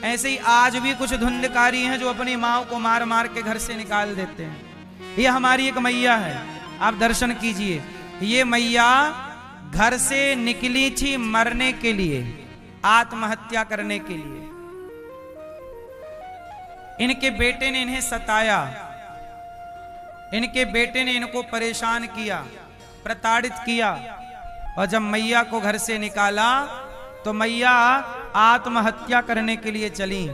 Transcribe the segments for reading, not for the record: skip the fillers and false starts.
ऐसे ही आज भी कुछ धुंधकारी हैं जो अपनी माँ को मार मार के घर से निकाल देते हैं। ये हमारी एक मैया है, आप दर्शन कीजिए। ये मैया घर से निकली थी मरने के लिए, आत्महत्या करने के लिए। इनके बेटे ने इन्हें सताया, इनके बेटे ने इनको परेशान किया, प्रताड़ित किया, और जब मैया को घर से निकाला तो मैया आत्महत्या करने के लिए चली।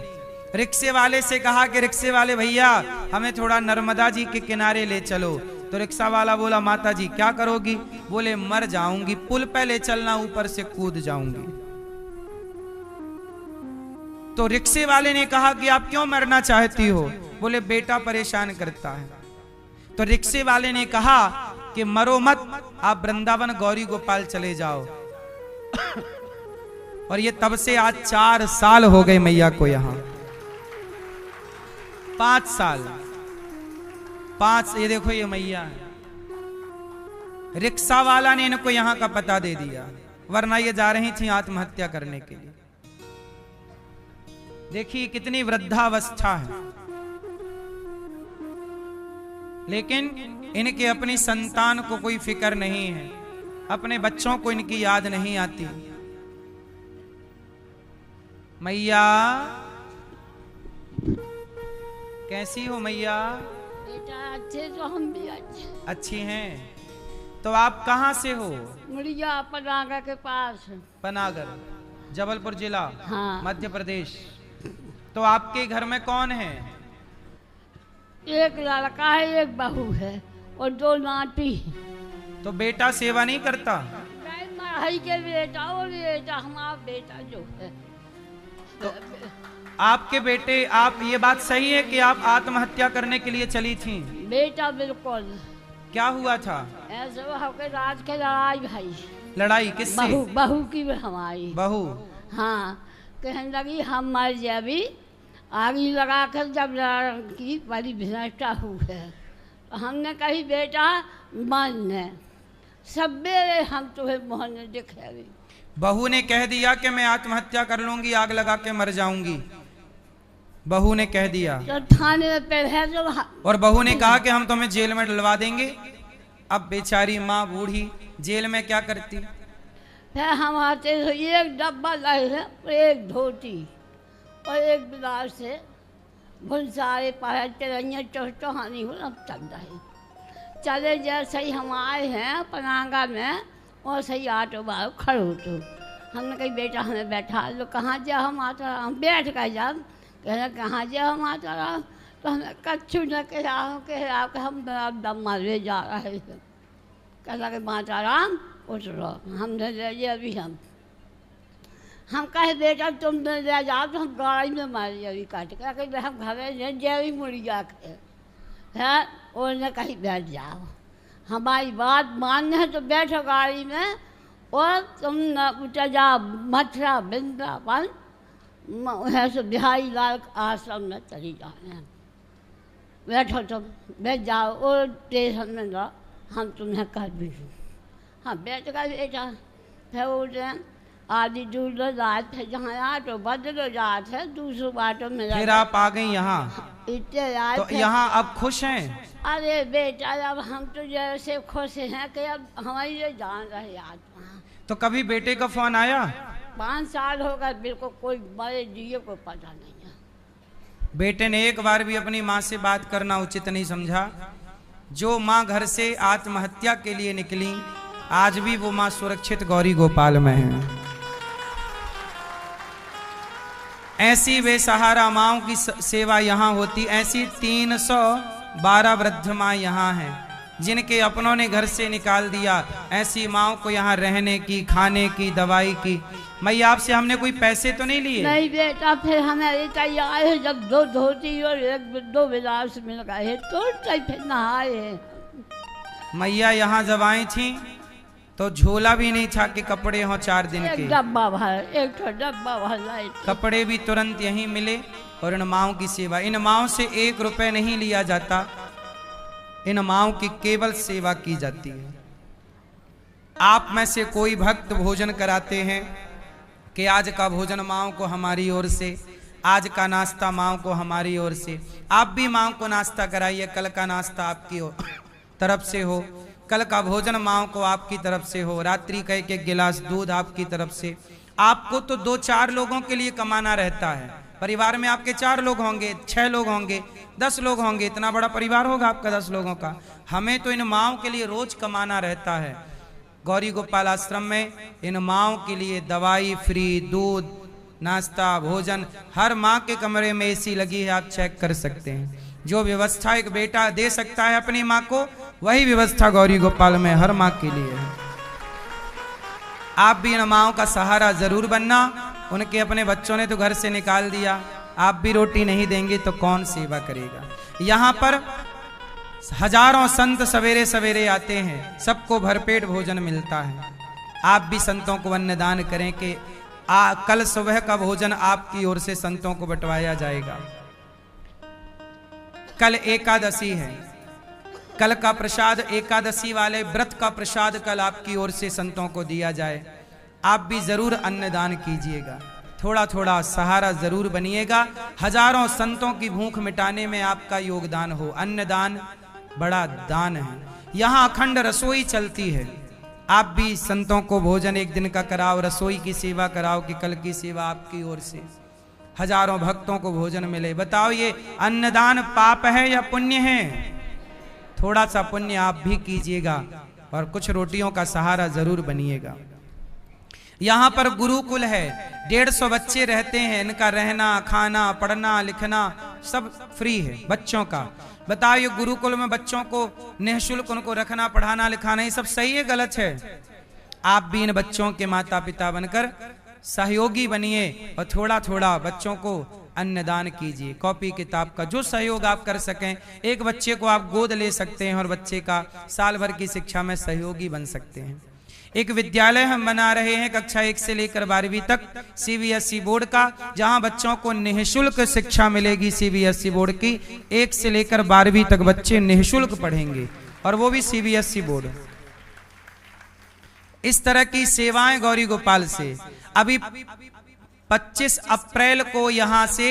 रिक्शे वाले से कहा कि रिक्शे वाले भैया हमें थोड़ा नर्मदा जी के किनारे ले चलो। तो रिक्शा वाला बोला माता जी क्या करोगी? बोले मर जाऊंगी, पुल पे ले चलना, ऊपर से कूद जाऊंगी। तो रिक्शे वाले ने कहा कि आप क्यों मरना चाहती हो? बोले बेटा परेशान करता है। तो रिक्शे वाले ने कहा कि मरो मत, आप वृंदावन गौरी गोपाल चले जाओ। और ये तब से आज 4 साल हो गए मैया को यहां, 5 साल, 5। ये देखो ये मैया है। रिक्शा वाला ने इनको यहां का पता दे दिया, वरना ये जा रही थी आत्महत्या करने के लिए। देखिए कितनी वृद्धावस्था है, लेकिन इनके अपनी संतान को कोई फिक्र नहीं है, अपने बच्चों को इनकी याद नहीं आती। मैया कैसी हो मैया? बेटा अच्छे तो हम भी अच्छी हैं। तो आप कहाँ से हो? मुड़िया पनागर के पास। पनागर, जबलपुर जिला, हाँ। मध्य प्रदेश। तो आपके घर में कौन है? एक लड़का है, एक बहू है और 2 नाती। तो बेटा सेवा नहीं करता? भाई के बेटा और बेटा हमारा बेटा जो है। तो आपके बेटे, आप ये बात सही है कि आप आत्महत्या करने के लिए चली थी? बेटा बिल्कुल। क्या हुआ था? ऐसे होकर राज के लड़ाई भाई। लड़ाई किससे? बहू की हमारी बहू। हाँ, कहने लगी हम मर जाबी, आगी लगा कर जब लड़की बड़ी भिनष्टा हुई है। तो हमने कही बेटा मन सवेरे हम तुम्हें मोहन दिखेगी। बहू ने कह दिया कि मैं आत्महत्या कर लूंगी, आग लगा के मर जाऊंगी। बहू ने कह दिया तो थाने में पहले जो और बहू ने कहा कि हम तुम्हें जेल में डलवा देंगे। अब बेचारी माँ बूढ़ी जेल में क्या करती? फिर हम आते तो एक डब्बा लाए है, एक धोती और एक बिलास से बहुत सारे पहनते रहिए चौहानी हो अब चल रहे। चले जैसे ही हम आए हैं पनागा में और सही ऑटो बाहर खड़े हो। तो हमने कही बेटा हमें बैठा लो। कहाँ जा हम आता रहा, हम बैठ कर जा। कहना कहाँ जा हम आता रहा। तो हमें कच्छू न कह हम दम मारवे जा रहे थे। कहला कि माता राम उठ रहो, हमने ले लिया अभी। हम कहे बेटा तुम ले जाओ तो हम गाड़ी में मारे अभी काट कर हम घर में जेवी मुड़िया के है। उन्होंने कहीं बैठ जाओ, हमारी बात मानना है तो बैठो गाड़ी में और तुम न उतर जाओ मथुरा वृंदावन ऐसे बिहारी लाल आश्रम में चली जाए। बैठो तुम, बैठ जाओ और स्टेशन में जाओ, हम तुम्हें कर भी। हाँ बैठ कर बेटा। फिर उठे आदि दूर जात है, जहाँ आटो बदलो जात है, दूसरे बाटो में फिर आप आ गई यहाँ। इतने रात तो यहाँ अब खुश हैं? अरे बेटा अब हम तो जैसे खुश हैं कि अब हमारी जो जान रहे आत्मा। तो कभी बेटे का फोन आया? 5 साल हो गए, बिल्कुल कोई बड़े जिये को पता नहीं है। बेटे ने एक बार भी अपनी माँ से बात करना उचित नहीं समझा। जो माँ घर से आत्महत्या के लिए निकली, आज भी वो माँ सुरक्षित गौरी गोपाल में है। ऐसी बेसहारा माँओं की सेवा यहाँ होती। ऐसी 312 वृद्ध माँ यहाँ हैं जिनके अपनों ने घर से निकाल दिया। ऐसी माँओं को यहाँ रहने की, खाने की, दवाई की। मैया आपसे हमने कोई पैसे तो नहीं लिए? नहीं बेटा, फिर हमें तैयार है जब 2 धोती और 2 बिलास मिल गए तो फिर नहाए। मैया यहाँ जब आई थी तो झोला भी नहीं था कि कपड़े हों 4 दिन के। एक डब्बा भर, एक डब्बा भर लाए। कपड़े भी तुरंत यहीं मिले। और इन माँओं की सेवा, इन माँओं से 1 रुपए नहीं लिया जाता, इन माँओं की केवल सेवा की जाती है। आप में से कोई भक्त भोजन कराते हैं कि आज का भोजन माँओं को हमारी ओर से, आज का नाश्ता माँ को हमारी ओर से, आप भी माँ को नाश्ता कराइए, कल का नाश्ता आपकी तरफ से हो, कल का भोजन माँ को आपकी तरफ से हो, रात्रि का एक एक गिलास दूध आपकी तरफ से। आपको तो 2-4 लोगों के लिए कमाना रहता है, परिवार में आपके 4 लोग होंगे, 6 लोग होंगे, 10 लोग होंगे, इतना बड़ा परिवार होगा आपका 10 लोगों का। हमें तो इन माँओं के लिए रोज कमाना रहता है। गौरी गोपाल आश्रम में इन माँओं के लिए दवाई फ्री, दूध, नाश्ता, भोजन, हर माँ के कमरे में एसी लगी है, आप चेक कर सकते हैं। जो व्यवस्था एक बेटा दे सकता है अपनी माँ को, वही व्यवस्था गौरी गोपाल में हर माँ के लिए है। आप भी इन माँओं का सहारा जरूर बनना। उनके अपने बच्चों ने तो घर से निकाल दिया, आप भी रोटी नहीं देंगे तो कौन सेवा करेगा। यहाँ पर हजारों संत सवेरे सवेरे आते हैं, सबको भरपेट भोजन मिलता है। आप भी संतों को अन्नदान करें कि कल सुबह का भोजन आपकी ओर से संतों को बंटवाया जाएगा। कल एकादशी है, कल का प्रसाद एकादशी वाले व्रत का प्रसाद कल आपकी ओर से संतों को दिया जाए। आप भी जरूर अन्नदान कीजिएगा, थोड़ा थोड़ा सहारा जरूर बनिएगा। हजारों संतों की भूख मिटाने में आपका योगदान हो। अन्नदान बड़ा दान है। यहाँ अखंड रसोई चलती है, आप भी संतों को भोजन एक दिन का कराओ, रसोई की सेवा कराओ कि कल की सेवा आपकी ओर से हजारों भक्तों को भोजन मिले। बताओ ये अन्नदान पाप है या पुण्य है? थोड़ा सा पुण्य आप भी कीजिएगा और कुछ रोटियों का सहारा जरूर बनिएगा। यहाँ पर गुरुकुल है, 150 बच्चे रहते हैं। इनका रहना, खाना, पढ़ना, लिखना सब फ्री है बच्चों का। बताओ ये गुरुकुल में बच्चों को निःशुल्क उनको रखना, पढ़ाना, लिखाना, ये सब सही है गलत है? आप भी इन बच्चों के माता पिता बनकर सहयोगी बनिए और थोड़ा थोड़ा बच्चों को अन्नदान कीजिए। कॉपी किताब का जो सहयोग आप कर सकें, एक बच्चे को आप गोद ले सकते हैं और बच्चे का साल भर की शिक्षा में सहयोगी बन सकते हैं। एक विद्यालय हम बना रहे हैं कक्षा 1 से लेकर 12वीं तक CBSE बोर्ड का, जहां बच्चों को निःशुल्क शिक्षा मिलेगी। CBSE बोर्ड की 1 से लेकर 12वीं तक बच्चे निःशुल्क पढ़ेंगे और वो भी CBSE बोर्ड। इस तरह की सेवाएं गौरी गोपाल से। अभी 25 अप्रैल को यहाँ से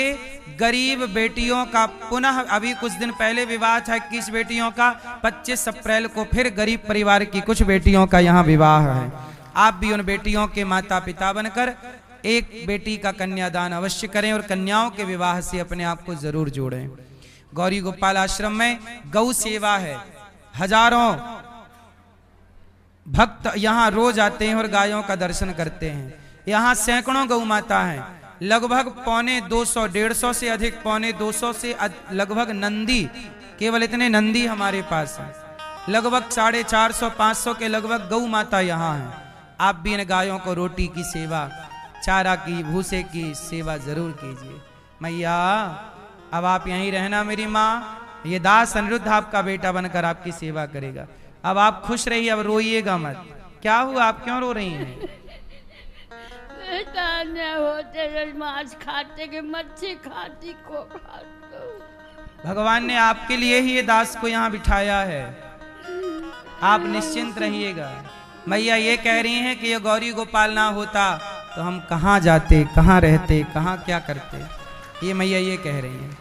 गरीब बेटियों का पुनः, अभी कुछ दिन पहले विवाह था 21 बेटियों का, 25 अप्रैल को फिर गरीब परिवार की कुछ बेटियों का यहाँ विवाह है। आप भी उन बेटियों के माता पिता बनकर एक बेटी का कन्यादान अवश्य करें और कन्याओं के विवाह से अपने आप को जरूर जोड़ें। गौरी गोपाल आश्रम में गौ सेवा है। हजारों भक्त यहाँ रोज आते हैं और गायों का दर्शन करते हैं। यहाँ सैकड़ों गौ माता हैं, लगभग 250-150 से अधिक, 250 से लगभग नंदी, केवल इतने नंदी हमारे पास हैं। लगभग 450-500 के लगभग गौ माता यहाँ हैं। आप भी इन गायों को रोटी की सेवा, चारा की, भूसे की सेवा जरूर कीजिए। मैया अब आप यहीं रहना मेरी माँ, ये दास अनिरुद्ध आपका बेटा बनकर आपकी सेवा करेगा। अब आप खुश रहिए, अब रोइएगा मत। क्या हुआ, आप क्यों रो रही हैं? होते मांस खाते के मच्छी खाती को भगवान ने आपके लिए ही ये दास को यहाँ बिठाया है, आप निश्चिंत रहिएगा। मैया ये कह रही हैं कि ये गौरी गोपाल ना होता तो हम कहाँ जाते, कहाँ रहते, कहाँ क्या करते। ये मैया ये कह रही हैं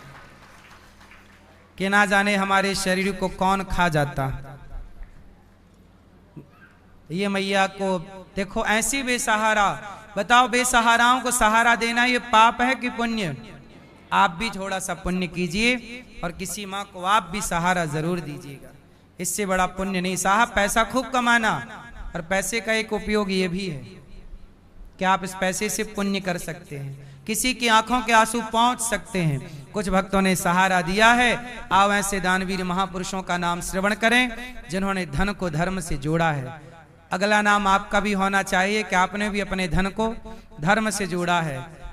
कि ना जाने हमारे शरीर को कौन खा जाता। ये मैया को देखो ऐसी बेसहारा, बताओ बेसहाराओं को सहारा देना ये पाप है कि पुण्य? आप भी थोड़ा सा पुण्य कीजिए और किसी माँ को आप भी सहारा जरूर दीजिएगा। इससे बड़ा पुण्य नहीं साहब। पैसा खूब कमाना, और पैसे का एक उपयोग ये भी है कि आप इस पैसे से पुण्य कर सकते हैं, किसी की आंखों के आंसू पहुंच सकते हैं। कुछ भक्तों ने सहारा दिया है। आओ ऐसे दानवीर महापुरुषों का नाम श्रवण करें जिन्होंने धन को धर्म से जोड़ा है। अगला नाम आपका भी होना चाहिए कि आपने भी अपने धन को धर्म से जोड़ा है।